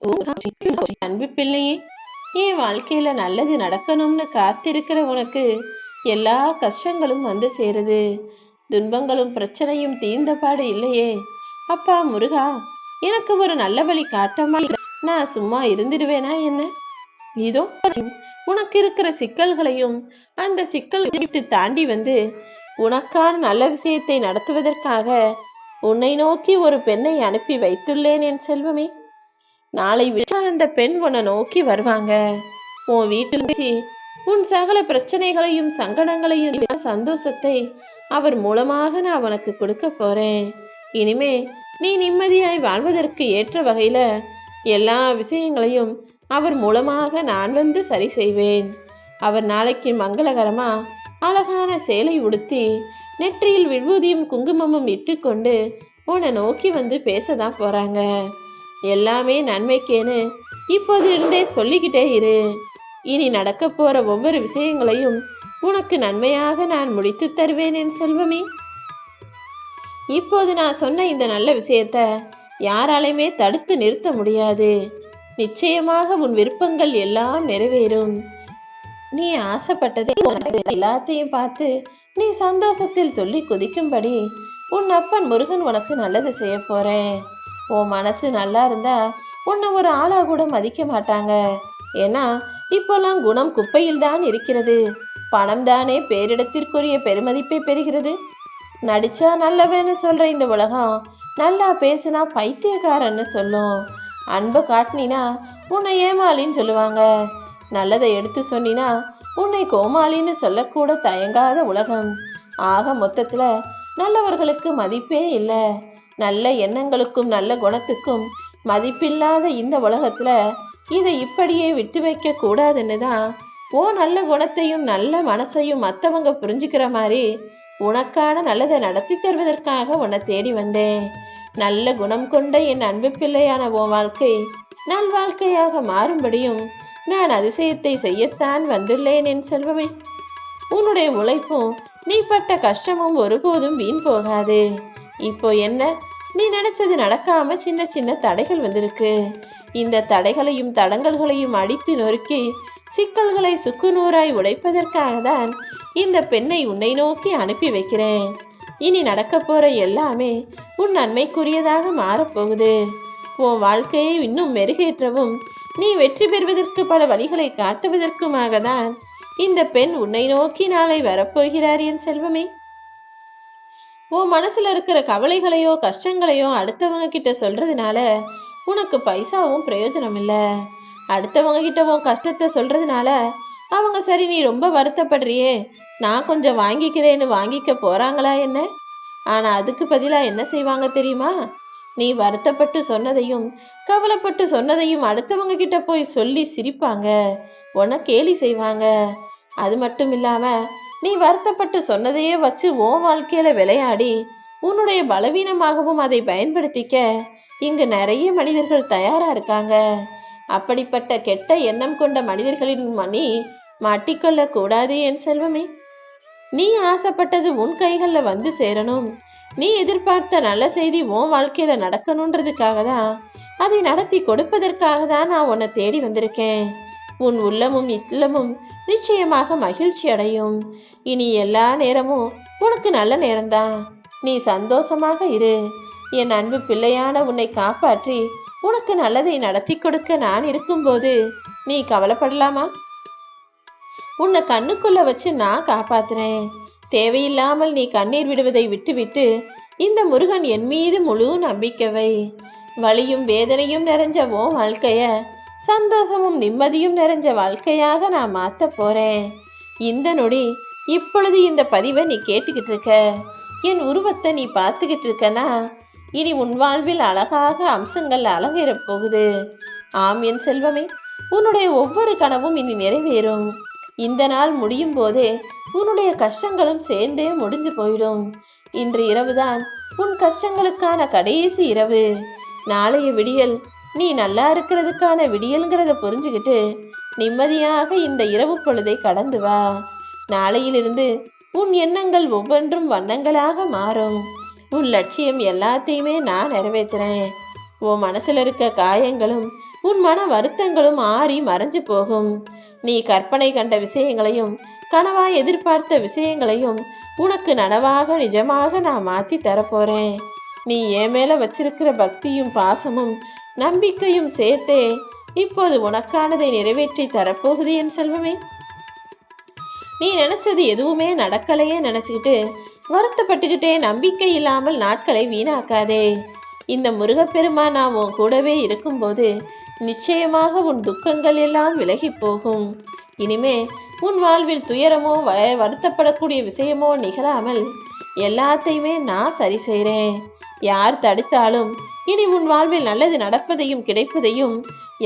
அன்பு பிள்ளையே, என் வாழ்க்கையில நல்லது நடக்கணும்னு காத்திருக்கிற உனக்கு எல்லா கஷ்டங்களும் வந்து சேருது. துன்பங்களும் பிரச்சனையும் தீர்ந்த பாடு இல்லையே. அப்பா முருகா, எனக்கு ஒரு நல்ல வழி காட்டமா, நான் சும்மா இருந்துடுவேனா என்ன? இதோ உனக்கு இருக்கிற சிக்கல்களையும் அந்த சிக்கல் விட்டு தாண்டி வந்து உனக்கான நல்ல விஷயத்தை நடத்துவதற்காக உன்னை நோக்கி ஒரு பெண்ணை அனுப்பி வைத்துள்ளேன் என் செல்வமே. நாளை விட்டா அந்த பெண் உன்னை நோக்கி வருவாங்க. உன் வீட்டில் உன் சகல பிரச்சனைகளையும் சங்கடங்களையும் சந்தோஷத்தை அவர் மூலமாக நான் உனக்கு கொடுக்க போறேன். இனிமே நீ நிம்மதியாய் வாழ்வதற்கு ஏற்ற வகையில எல்லா விஷயங்களையும் அவர் மூலமாக நான் வந்து சரி செய்வேன். அவர் நாளைக்கு மங்களகரமா அழகான சேலை உடுத்தி நெற்றியில் விபூதியும் குங்குமமும் இட்டுக்கொண்டு உன்னை நோக்கி வந்து பேசதான் போறாங்க. எல்லாமே நன்மைக்கேன்னு இப்போது இருந்தே சொல்லிக்கிட்டே இரு. இனி நடக்க போற ஒவ்வொரு விஷயங்களையும் உனக்கு நன்மையாக நான் முடித்து தருவேன் என் செல்வமே. இப்போது நான் சொன்ன இந்த நல்ல விஷயத்த யாராலையுமே தடுத்து நிறுத்த முடியாது. நிச்சயமாக உன் விருப்பங்கள் எல்லாம் நிறைவேறும். நீ ஆசைப்பட்டதை எல்லாத்தையும் பார்த்து நீ சந்தோஷத்தில் துள்ளி குதிக்கும்படி உன் அப்பன் முருகன் உனக்கு நல்லது செய்ய போறேன். உன் மனசு நல்லா இருந்தா உன்னை ஒரு ஆளா கூட மதிக்க மாட்டாங்க. ஏன்னா இப்போல்லாம் குணம் குப்பையில் தான் இருக்கிறது. பணம் தானே பேரிடத்திற்குரிய பெருமதிப்பை பெறுகிறது. நடிச்சா நல்லவன்னு சொல்ற இந்த உலகம் நல்லா பேசுனா பைத்தியக்காரன்னு சொல்லும். அன்பை காட்டினா உன்னை ஏமாளின்னு சொல்லுவாங்க. நல்லதை எடுத்து சொன்னினா உன்னை கோமாளின்னு சொல்லக்கூட தயங்காத உலகம். ஆக மொத்தத்துல நல்லவர்களுக்கு மதிப்பே இல்லை. நல்ல எண்ணங்களுக்கும் நல்ல குணத்துக்கும் மதிப்பில்லாத இந்த உலகத்துல இதை இப்படியே விட்டு வைக்க கூடாதுன்னு தான் ஓ நல்ல குணத்தையும் நல்ல மனசையும் மற்றவங்க புரிஞ்சுக்கிற மாதிரி உனக்கான நல்லதை நடத்தி தருவதற்காக உன்னை தேடி வந்தேன். நல்ல குணம் கொண்ட என் அன்பு பிள்ளையான உன் வாழ்க்கை நல் வாழ்க்கையாக மாறும்படியும் நான் அதிசயத்தை செய்யத்தான் வந்துள்ளேன் என் செல்வமே. உன்னுடைய உழைப்பும் நீ பட்ட கஷ்டமும் ஒருபோதும் வீண் போகாது. இப்போ என்ன, நீ நினைச்சது நடக்காம சின்ன சின்ன தடைகள் வந்திருக்கு. இந்த தடைகளையும் தடங்கல்களையும் அடித்து நொறுக்கி சிக்கல்களை சுக்குநூறாய் உடைப்பதற்காக தான் இந்த பெண்ணை உன்னை நோக்கி அனுப்பி வைக்கிறேன். இனி நடக்க போற எல்லாமே உன் நன்மைக்குரியதாக மாறப்போகுது. உன் வாழ்க்கையை இன்னும் மெருகேற்றவும் நீ வெற்றி பெறுவதற்கு பல வழிகளை காட்டுவதற்குமாக தான் இந்த பெண் உன்னை நோக்கி நாளை வரப்போகிறார் என் செல்வமே. உன் மனசுல இருக்கிற கவலைகளையோ கஷ்டங்களையோ அடுத்தவங்க கிட்ட சொல்றதுனால உனக்கு பைசாவும் பிரயோஜனம் இல்லை. அடுத்தவங்க கிட்ட உன் கஷ்டத்தை சொல்றதுனால அவங்க சரி நீ ரொம்ப வருத்தப்படுறியே, நான் கொஞ்சம் வாங்கிக்கிறேன்னு வாங்கிக்க போறாங்களா என்ன? ஆனா அதுக்கு பதிலா என்ன செய்வாங்க தெரியுமா? நீ வருத்தப்பட்டு சொன்னதையும் கவலைப்பட்டு சொன்னதையும் அடுத்தவங்க கிட்ட போய் சொல்லி சிரிப்பாங்க, உன்னை கேலி செய்வாங்க. அது மட்டும் இல்லாம நீ வருத்தப்பட்டு சொன்னதையே வச்சு உன் வாழ்க்கையில விளையாடி உன்னுடைய பலவீனமாகவும் அதை பயன்படுத்திக்க இங்கு நிறைய மனிதர்கள் தயாரா இருக்காங்க. அப்படிப்பட்ட கெட்ட எண்ணம் கொண்ட மனிதர்களின் நீ மாட்டிக்கொள்ள கூடாது என் செல்வமே. நீ ஆசைப்பட்டது உன் கைகள்ல வந்து சேரணும். நீ எதிர்பார்த்த நல்ல செய்தி உன் வாழ்க்கையில நடக்கணுன்றதுக்காக தான், அதை நடத்தி கொடுப்பதற்காக தான் நான் உன்னை தேடி வந்திருக்கேன். உன் உள்ளமும் இல்லமும் நிச்சயமாக மகிழ்ச்சி அடையும். இனி எல்லா நேரமும் உனக்கு நல்ல நேரம்தான். நீ சந்தோஷமாக இரு. என் அன்பு பிள்ளையான உன்னை காப்பாற்றி உனக்கு நல்லதை நடத்தி கொடுக்க நான் இருக்கும்போது நீ கவலைப்படலாமா? உன்னை கண்ணுக்குள்ள வச்சு நான் காப்பாத்துறேன். தேவையில்லாமல் நீ கண்ணீர் விடுவதை விட்டுவிட்டு இந்த முருகன் என் மீது முழு நம்பிக்கை வை. வலியும் வேதனையும் நிறைஞ்ச உன் வாழ்க்கைய சந்தோஷமும் நிம்மதியும் நிறைஞ்ச வாழ்க்கையாக நான் மாத்த போறேன். இந்த நொடி இப்பொழுது இந்த பதிவை நீ கேட்டுக்கிட்டு இருக்க, என் உருவத்தை நீ பார்த்துக்கிட்டு இருக்கனா, இனி உன் வாழ்வில் அழகாக அம்சங்கள் அலங்கேறப் போகுது. ஆம் என் செல்வமே, உன்னுடைய ஒவ்வொரு கனவும் இனி நிறைவேறும். இந்த நாள் முடியும் போதே உன்னுடைய கஷ்டங்களும் சேர்ந்தே முடிஞ்சு போயிடும். இன்று இரவுதான் உன் கஷ்டங்களுக்கான கடைசி இரவு. நாளைய விடியல் நீ நல்லா இருக்கிறதுக்கான விடியல்ங்கிறத புரிஞ்சுக்கிட்டு நிம்மதியாக இந்த இரவு பொழுதை கடந்து வா. நாளையிலிருந்து உன் எண்ணங்கள் ஒவ்வொன்றும் வண்ணங்களாக மாறும். உன் லட்சியம் எல்லாத்தையுமே நான் நிறைவேற்றுறேன். உன் மனசுல இருக்க காயங்களும் உன் மன வருத்தங்களும் ஆறி மறைஞ்சு போகும். நீ கற்பனை கண்ட விஷயங்களையும் கனவா எதிர்பார்த்த விஷயங்களையும் உனக்கு நனவாக நிஜமாக நான் மாத்தி தரப்போறேன். நீ என் மேல வச்சிருக்கிற பக்தியும் பாசமும் நம்பிக்கையும் சேர்த்தே இப்போது உனக்கானதை நிறைவேற்றி தரப்போகுது என் செல்வமே. நீ நினைச்சது எதுவுமே நடக்கலையே நினைச்சுக்கிட்டு வருத்தப்பட்டுக்கிட்டே நம்பிக்கை இல்லாமல் நாட்களை வீணாக்காதே. இந்த முருகப்பெருமான் நான் உன் கூடவே இருக்கும்போது நிச்சயமாக உன் துக்கங்கள் எல்லாம் விலகி போகும். இனிமே உன் வாழ்வில் துயரமோ வருத்தப்படக்கூடிய விஷயமோ நிகழாமல் எல்லாத்தையுமே நான் சரி செய்கிறேன். யார் தடுத்தாலும் இனி உன் வாழ்வில் நல்லது நடப்பதையும் கிடைப்பதையும்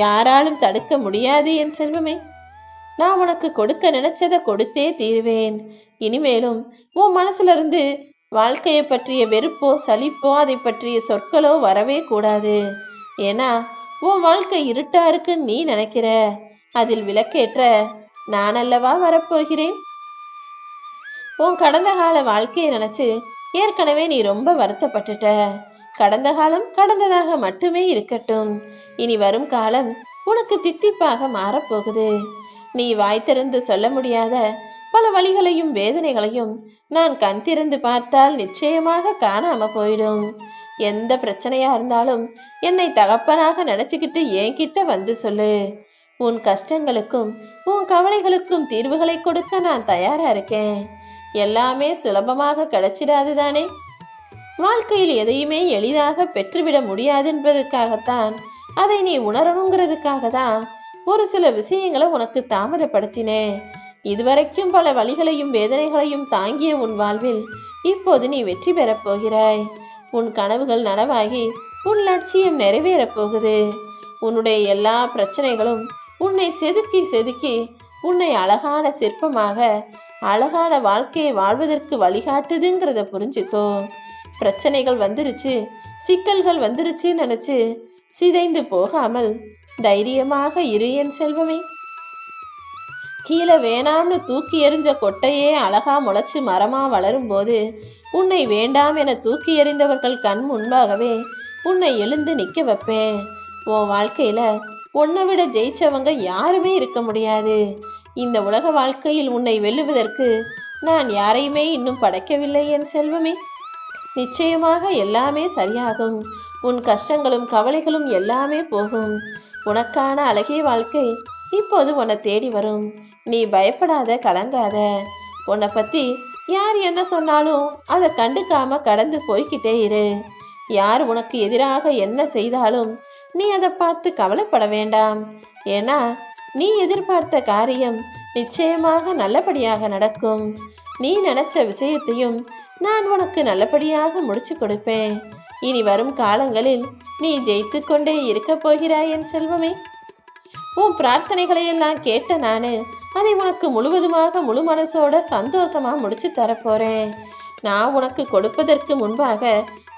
யாராலும் தடுக்க முடியாது என் செல்வமே. நான் உனக்கு கொடுக்க நினைச்சதை கொடுத்தே தீருவேன். இனிமேலும் உன் மனசுல இருந்து வாழ்க்கையை பற்றிய வெறுப்போ சலிப்போ அதை பற்றிய சொற்களோ வரவே கூடாது. ஏன்னா உன் வாழ்க்கை இருட்டா இருக்குன்னு நீ நினைக்கிற, அதில் விளக்கேற்ற நான் அல்லவா வரப்போகிறேன். உன் கடந்த கால வாழ்க்கையை நினைச்சு ஏற்கனவே நீ ரொம்ப வருத்தப்பட்டுட்ட. கடந்த காலம் கடந்ததாக மட்டுமே இருக்கட்டும். இனி வரும் காலம் உனக்கு தித்திப்பாக மாறப்போகுது. நீ வாய் திறந்து சொல்ல முடியாத பல வழிகளையும் வேதனைகளையும் நான் கண் திறந்து பார்த்தால் நிச்சயமாக காணாம போயிடும். எந்த பிரச்சனையா இருந்தாலும் என்னை தகப்பனாக நினைச்சுக்கிட்டு என்கிட்ட வந்து சொல்லு. உன் கஷ்டங்களுக்கும் உன் கவலைகளுக்கும் தீர்வுகளை கொடுக்க நான் தயாரா இருக்கேன். எல்லாமே சுலபமாக கிடைச்சிடாதுதானே. வாழ்க்கையில் எதையுமே எளிதாக பெற்றுவிட முடியாது என்பதற்காகத்தான், அதை நீ உணரணுங்கிறதுக்காக தான் ஒரு சில விஷயங்களை உனக்கு தாமதப்படுத்தினேன். இதுவரைக்கும் பல வழிகளையும் வேதனைகளையும் தாங்கிய உன் வாழ்வில் இப்போது நீ வெற்றி பெறப் போகிறாய். உன் கனவுகள் நனவாகி உன் லட்சியம் நிறைவேறப் போகுது. உன்னுடைய எல்லா பிரச்சனைகளும் உன்னை செதுக்கி செதுக்கி உன்னை அழகான சிற்பமாக அழகான வாழ்க்கையை வாழ்வதற்கு வழிகாட்டுதுங்கிறத புரிஞ்சுக்கோ. பிரச்சனைகள் வந்துருச்சு, சிக்கல்கள் வந்துருச்சு நினைச்சு சிதைந்து போகாமல் தைரியமாக இரு என் செல்வமே. கீழே வேணாம்னு தூக்கி எறிஞ்ச கொட்டையே அழகா முளைச்சு மரமா வளரும் போது உன்னை வேண்டாம் என தூக்கி எறிந்தவர்கள் கண் முன்பாகவே உன்னை எழுந்து நிற்க வைப்பேன். உன் வாழ்க்கையில உன்னை விட ஜெயிச்சவங்க யாருமே இருக்க முடியாது. இந்த உலக வாழ்க்கையில் உன்னை வெல்லுவதற்கு நான் யாரையுமே இன்னும் படைக்கவில்லை என் செல்வமே. நிச்சயமாக எல்லாமே சரியாகும். உன் கஷ்டங்களும் கவலைகளும் எல்லாமே போகும். உனக்கான அழகிய வாழ்க்கை இப்போது உன்னை தேடி வரும். நீ பயப்படாத, கலங்காத. உன்னை பத்தி யார் என்ன சொன்னாலும் அதை கண்டுக்காம கடந்து போய்கிட்டே இரு. யார் உனக்கு எதிராக என்ன செய்தாலும் நீ அதை பார்த்து கவலைப்பட வேண்டாம். ஏன்னா நீ எதிர்பார்த்த காரியம் நிச்சயமாக நல்லபடியாக நடக்கும். நீ நினைச்ச விஷயத்தையும் நான் உனக்கு நல்லபடியாக முடிச்சு கொடுப்பேன். இனி வரும் காலங்களில் நீ ஜெயித்து கொண்டே இருக்க போகிறாய் என் செல்வமே. உன் பிரார்த்தனைகளை எல்லாம் கேட்ட நானு அதை உனக்கு முழுவதுமாக முழு மனசோட சந்தோஷமா முடிச்சு தரப்போறேன். நான் உனக்கு கொடுப்பதற்கு முன்பாக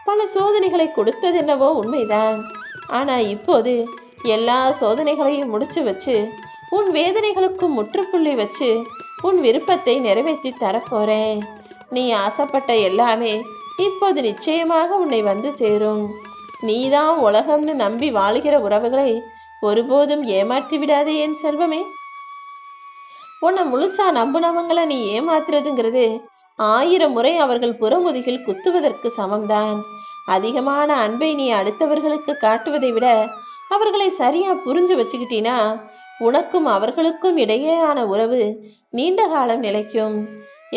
பல சோதனைகளை கொடுத்தது என்னவோ உண்மைதான். ஆனா இப்போது எல்லா சோதனைகளையும் முடிச்சு வச்சு உன் வேதனைகளுக்கும் முற்றுப்புள்ளி வச்சு உன் விருப்பத்தை நிறைவேற்றி தரப்போறேன். நீ ஆசைப்பட்ட எல்லாமே இப்போது நிச்சயமாக உன்னை வந்து சேரும். நீதான் உலகம்னு நம்பி வாழுகிற உறவுகளை ஒருபோதும் ஏமாற்றி விடாதே என் செல்வமே. உன்னை முழுசா நம்புனவங்களை நீ ஏமாத்துறதுங்கிறது 1000 முறை அவர்கள் புறமுதுகில் குத்துவதற்கு சமம்தான். அதிகமான அன்பை நீ அடுத்தவர்களுக்கு காட்டுவதை விட அவர்களை சரியா புரிஞ்சு வச்சுக்கிட்டீனா உனக்கும் அவர்களுக்கும் இடையேயான உறவு நீண்ட காலம் நிலைக்கும்.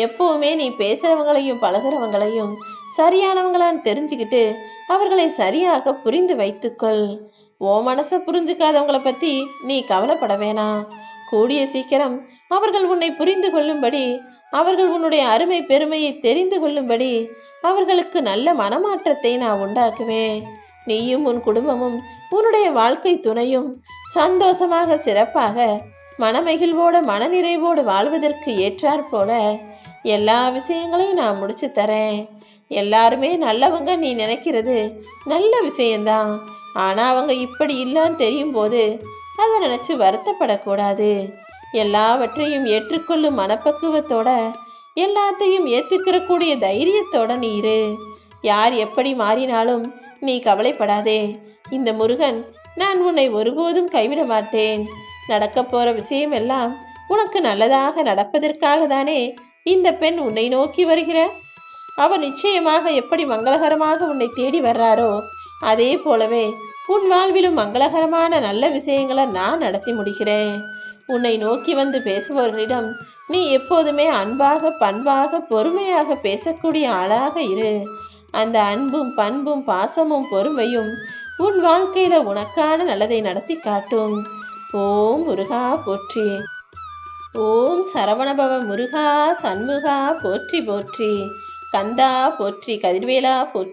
எப்பவுமே நீ பேசுறவங்களையும் பழகிறவங்களையும் சரியானவங்களான்னு தெரிஞ்சுக்கிட்டு அவர்களை சரியாக புரிந்து வைத்துக்கொள். ஓ மனசை புரிஞ்சுக்காதவங்களை பத்தி நீ கவலைப்பட வேணாம். கூடிய சீக்கிரம் அவர்கள் உன்னை புரிந்து கொள்ளும்படி, அவர்கள் உன்னுடைய அருமை பெருமையை தெரிந்து கொள்ளும்படி அவர்களுக்கு நல்ல மனமாற்றத்தை நான் உண்டாக்குவேன். நீயும் உன் குடும்பமும் உன்னுடைய வாழ்க்கை துணையும் சந்தோஷமாக சிறப்பாக மனமகிழ்வோட மனநிறைவோடு வாழ்வதற்கு ஏற்றாற் போல எல்லா விஷயங்களையும் நான் முடிச்சு தரேன். எல்லாருமே நல்லவங்க நீ நினைக்கிறது நல்ல விஷயம்தான். ஆனா அவங்க இப்படி இல்லைன்னு தெரியும் போது அதை நினைச்சு வருத்தப்படக்கூடாது. எல்லாவற்றையும் ஏற்றுக்கொள்ளும் மனப்பக்குவத்தோட எல்லாத்தையும் ஏத்துக்கிற கூடிய தைரியத்தோட நீ இரு. யார் எப்படி மாறினாலும் நீ கவலைப்படாதே. இந்த முருகன் நான் உன்னை ஒருபோதும் கைவிட மாட்டேன். நடக்கப் போற விஷயம் எல்லாம் உனக்கு நல்லதாக நடப்பதற்காக தானே இந்த பெண் உன்னை நோக்கி வருகிற. அவர் நிச்சயமாக எப்படி மங்களகரமாக உன்னை தேடி வர்றாரோ அதே போலவே உன் வாழ்விலும் மங்களகரமான நல்ல விஷயங்களை நான் நடத்தி முடிக்கிறேன். உன்னை நோக்கி வந்து பேசுபவர்களிடம் நீ எப்போதுமே அன்பாக, பண்பாக, பொறுமையாக பேசக்கூடிய ஆளாக இரு. அந்த அன்பும் பண்பும் பாசமும் பொறுமையும் உன் வாழ்க்கையில உனக்கான நல்லதை நடத்தி காட்டும். ஓம் முருகா போற்றி. ஓம் சரவணபவ முருகா சண்முகா போற்றி போற்றி. கந்தா போற்றி. கதிர்வேலா போற்றி.